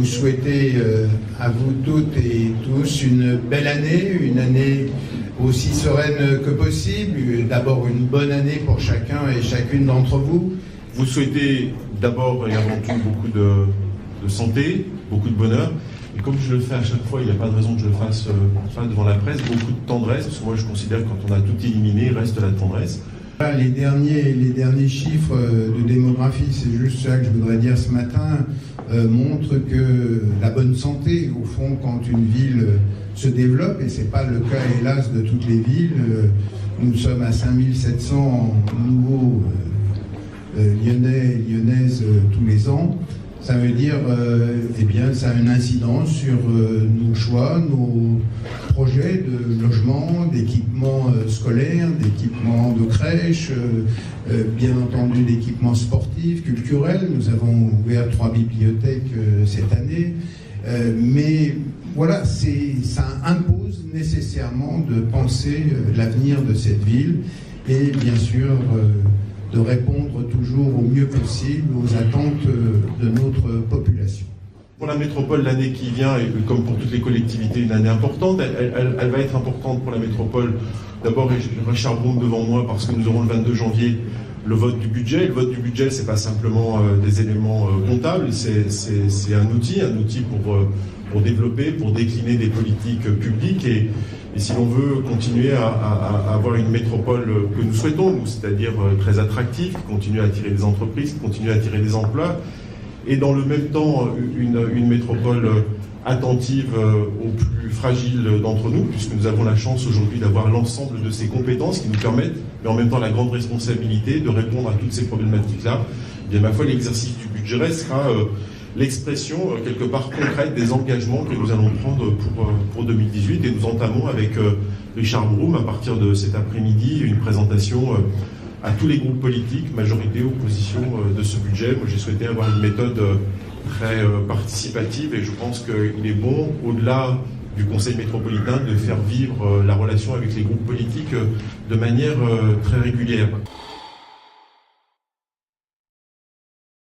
souhaiter à vous toutes et tous une belle année, une année aussi sereine que possible. D'abord une bonne année pour chacun et chacune d'entre vous. Vous souhaitez d'abord et avant tout beaucoup de santé, beaucoup de bonheur. Et comme je le fais à chaque fois, il n'y a pas de raison que je le fasse devant la presse, beaucoup de tendresse, parce que moi je considère que quand on a tout éliminé, il reste la tendresse. Les derniers chiffres de démographie, c'est juste ça que je voudrais dire ce matin, montrent que la bonne santé, au fond, quand une ville se développe, et ce n'est pas le cas hélas de toutes les villes, nous sommes à 5700 nouveaux Lyonnais et Lyonnaises tous les ans. Ça veut dire, ça a une incidence sur nos choix, nos projets de logement, d'équipements scolaires, d'équipements de crèches, bien entendu d'équipements sportifs, culturels. Nous avons ouvert 3 bibliothèques cette année. Mais voilà, ça impose nécessairement de penser l'avenir de cette ville et bien sûr de répondre toujours au mieux possible aux attentes de notre population. Pour la métropole, l'année qui vient, et comme pour toutes les collectivités, une année importante. Elle va être importante pour la métropole. D'abord, Richard Broom devant moi, parce que nous aurons le 22 janvier le vote du budget. Le vote du budget, c'est pas simplement des éléments comptables, c'est un outil pour développer, pour décliner des politiques publiques. Et si l'on veut continuer à avoir une métropole que nous souhaitons, nous, c'est-à-dire très attractive, qui continue à attirer des entreprises, qui continue à attirer des emplois, et dans le même temps une métropole attentive aux plus fragiles d'entre nous, puisque nous avons la chance aujourd'hui d'avoir l'ensemble de ces compétences qui nous permettent, mais en même temps la grande responsabilité de répondre à toutes ces problématiques-là. Eh bien, ma foi, l'exercice du budget sera l'expression quelque part concrète des engagements que nous allons prendre pour 2018, et nous entamons avec Richard Broom à partir de cet après-midi une présentation à tous les groupes politiques, majorité, opposition, de ce budget. Moi j'ai souhaité avoir une méthode très participative, et je pense qu'il est bon, au-delà du Conseil métropolitain, de faire vivre la relation avec les groupes politiques de manière très régulière.